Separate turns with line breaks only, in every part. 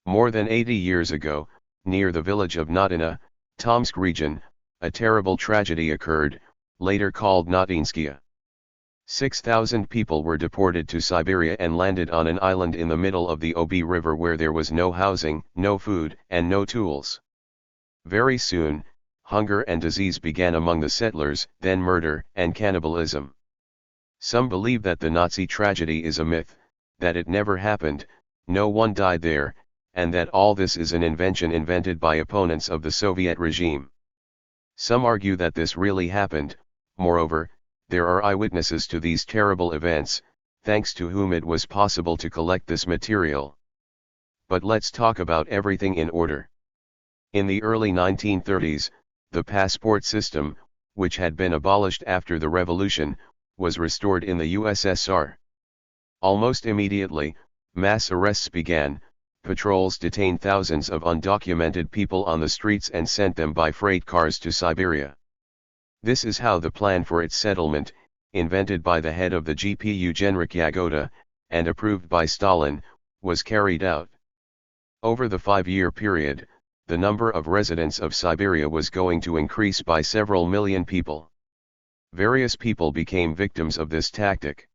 More than 80 years ago, near the village of Natina, Tomsk region, a terrible tragedy occurred, later called Natinskaya. 6,000 people were deported to Siberia and landed on an island in the middle of the Ob River where there was no housing, no food, and no tools. Very soon, hunger and disease began among the settlers, then murder and cannibalism. Some believe that the Nazi tragedy is a myth, that it never happened, no one died there, and that all this is an invention invented by opponents of the Soviet regime. Some argue that this really happened. Moreover, there are eyewitnesses to these terrible events, thanks to whom it was possible to collect this material. But let's talk about everything in order. In the early 1930s, the passport system, which had been abolished after the revolution, was restored in the USSR. Almost immediately, mass arrests began. Patrols detained thousands of undocumented people on the streets and sent them by freight cars to Siberia. This is how the plan for its settlement, invented by the head of the GPU Genrikh Yagoda, and approved by Stalin, was carried out. Over the 5-year period, the number of residents of Siberia was going to increase by several million people. Various people became victims of this tactic.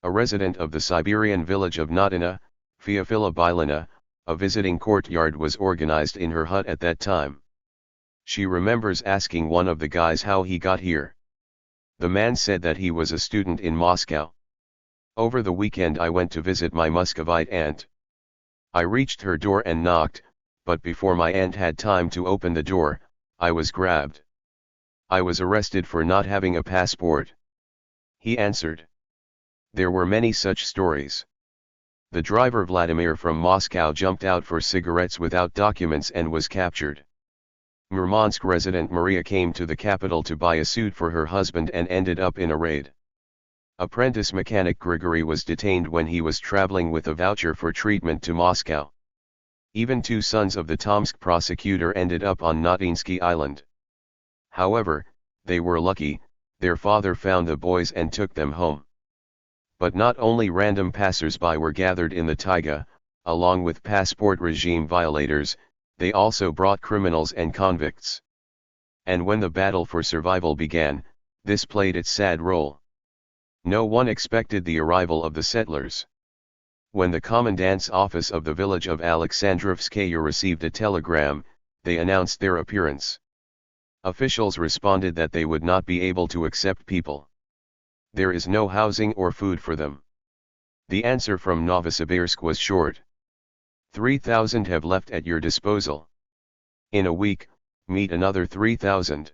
A resident of the Siberian village of Natina, Feofila Bilina, a visiting courtyard was organized in her hut at that time. She remembers asking one of the guys how he got here. The man said that he was a student in Moscow. Over the weekend I went to visit my Muscovite aunt. I reached her door and knocked, but before my aunt had time to open the door, I was grabbed. I was arrested for not having a passport. He answered. There were many such stories. The driver Vladimir from Moscow jumped out for cigarettes without documents and was captured. Murmansk resident Maria came to the capital to buy a suit for her husband and ended up in a raid. Apprentice mechanic Grigory was detained when he was traveling with a voucher for treatment to Moscow. Even 2 sons of the Tomsk prosecutor ended up on Natinsky Island. However, they were lucky, their father found the boys and took them home. But not only random passers-by were gathered in the taiga, along with passport regime violators, they also brought criminals and convicts. And when the battle for survival began, this played its sad role. No one expected the arrival of the settlers. When the commandant's office of the village of Alexandrovskaya received a telegram, they announced their appearance. Officials responded that they would not be able to accept people. There is no housing or food for them. The answer from Novosibirsk was short. 3,000 have left at your disposal. In a week, meet another 3,000.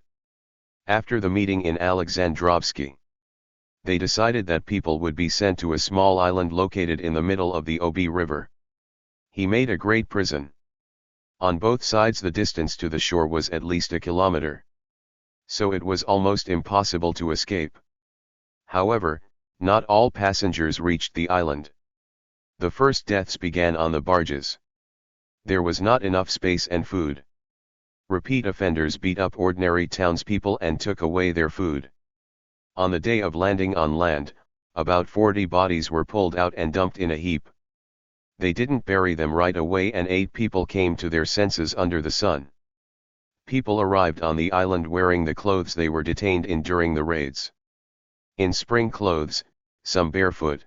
After the meeting in Alexandrovsky, they decided that people would be sent to a small island located in the middle of the Ob River. He made a great prison. On both sides the distance to the shore was at least a kilometer. So it was almost impossible to escape. However, not all passengers reached the island. The first deaths began on the barges. There was not enough space and food. Repeat offenders beat up ordinary townspeople and took away their food. On the day of landing on land, about 40 bodies were pulled out and dumped in a heap. They didn't bury them right away and 8 people came to their senses under the sun. People arrived on the island wearing the clothes they were detained in during the raids. In spring clothes, some barefoot.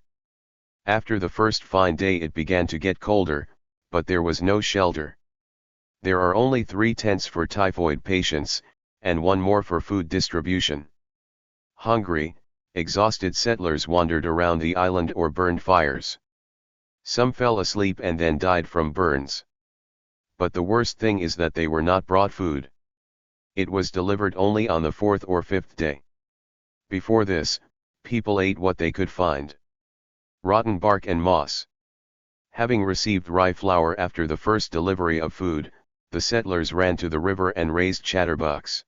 After the first fine day it began to get colder, but there was no shelter. There are only 3 tents for typhoid patients, and 1 more for food distribution. Hungry, exhausted settlers wandered around the island or burned fires. Some fell asleep and then died from burns. But the worst thing is that they were not brought food. It was delivered only on the 4th or 5th day. Before this, people ate what they could find. Rotten bark and moss. Having received rye flour after the first delivery of food, the settlers ran to the river and raised chatterbucks.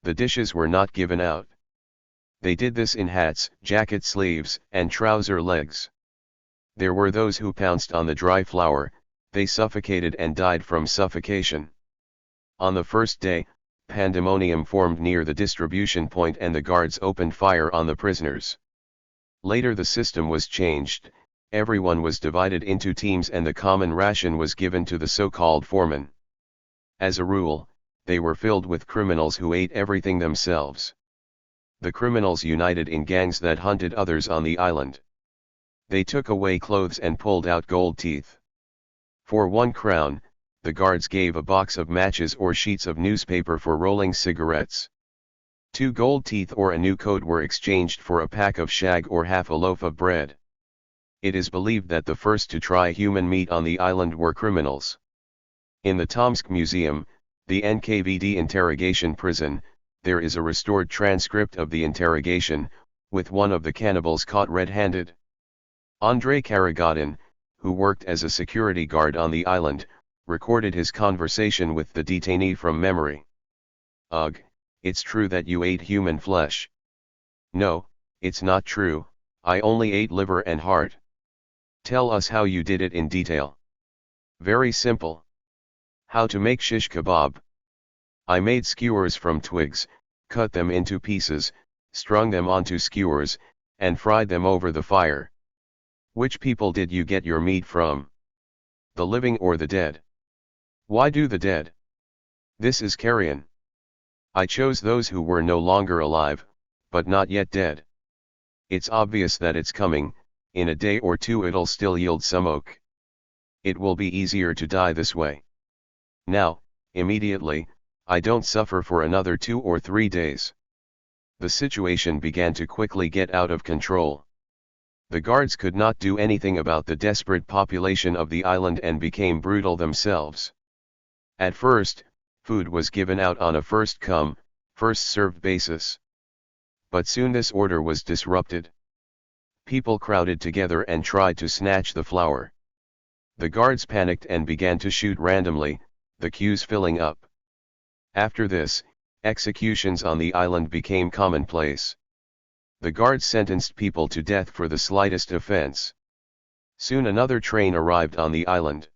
The dishes were not given out. They did this in hats, jacket sleeves, and trouser legs. There were those who pounced on the dry flour, they suffocated and died from suffocation. On the first day, pandemonium formed near the distribution point and the guards opened fire on the prisoners. Later the system was changed, Everyone was divided into teams and the common ration was given to the so-called foreman. As a rule, they were filled with criminals who ate everything themselves. The criminals united in gangs that hunted others on the island. They took away clothes and pulled out gold teeth. For 1 crown, the guards gave a box of matches or sheets of newspaper for rolling cigarettes. 2 gold teeth or a new coat were exchanged for a pack of shag or half a loaf of bread. It is believed that the first to try human meat on the island were criminals. In the Tomsk Museum, the NKVD interrogation prison, there is a restored transcript of the interrogation, with one of the cannibals caught red-handed. Andrei Karagodin, who worked as a security guard on the island, recorded his conversation with the detainee from memory. "Ugh, it's true that you ate human flesh." "No, it's not true, I only ate liver and heart." "Tell us how you did it in detail." "Very simple. How to make shish kebab. I made skewers from twigs, cut them into pieces, strung them onto skewers, and fried them over the fire." "Which people did you get your meat from? The living or the dead?" "Why do the dead? This is carrion." "I chose those who were no longer alive, but not yet dead. It's obvious that it's coming, in a day or two it'll still yield some oak. It will be easier to die this way. Now, immediately, I don't suffer for another 2 or 3 days." The situation began to quickly get out of control. The guards could not do anything about the desperate population of the island and became brutal themselves. At first, food was given out on a first-come, first-served basis. But soon this order was disrupted. People crowded together and tried to snatch the flour. The guards panicked and began to shoot randomly, the queues filling up. After this, executions on the island became commonplace. The guards sentenced people to death for the slightest offense. Soon another train arrived on the island.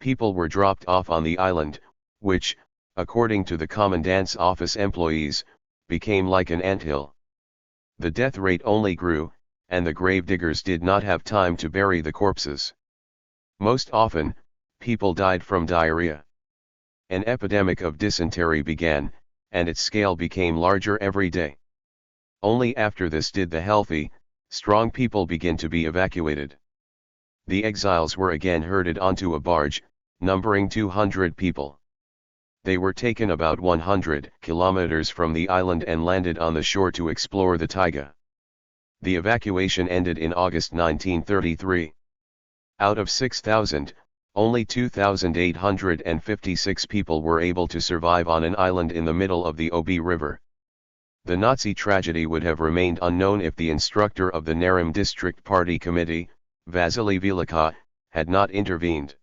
People were dropped off on the island, which, according to the commandant's office employees, became like an anthill. The death rate only grew, and the gravediggers did not have time to bury the corpses. Most often, people died from diarrhea. An epidemic of dysentery began, and its scale became larger every day. Only after this did the healthy, strong people begin to be evacuated. The exiles were again herded onto a barge, numbering 200 people. They were taken about 100 kilometers from the island and landed on the shore to explore the taiga. The evacuation ended in August 1933. Out of 6,000, only 2,856 people were able to survive on an island in the middle of the Ob River. The Nazi tragedy would have remained unknown if the instructor of the Narum District Party Committee, Vasily Velika, had not intervened.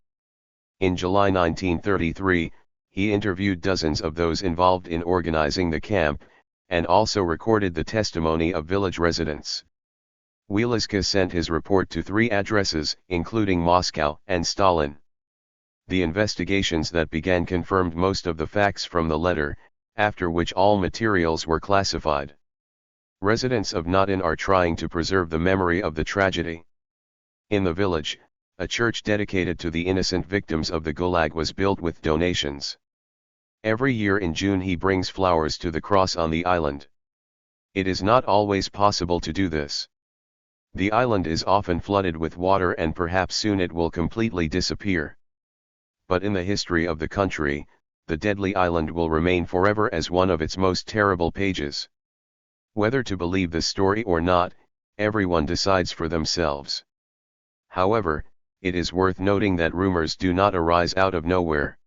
In July 1933, he interviewed dozens of those involved in organizing the camp, and also recorded the testimony of village residents. Velika sent his report to 3 addresses, including Moscow and Stalin. The investigations that began confirmed most of the facts from the letter, after which all materials were classified. Residents of Natin are trying to preserve the memory of the tragedy. In the village, a church dedicated to the innocent victims of the gulag was built with donations. Every year in June he brings flowers to the cross on the island. It is not always possible to do this. The island is often flooded with water and perhaps soon it will completely disappear. But in the history of the country, the deadly island will remain forever as one of its most terrible pages. Whether to believe the story or not, everyone decides for themselves. However, it is worth noting that rumors do not arise out of nowhere.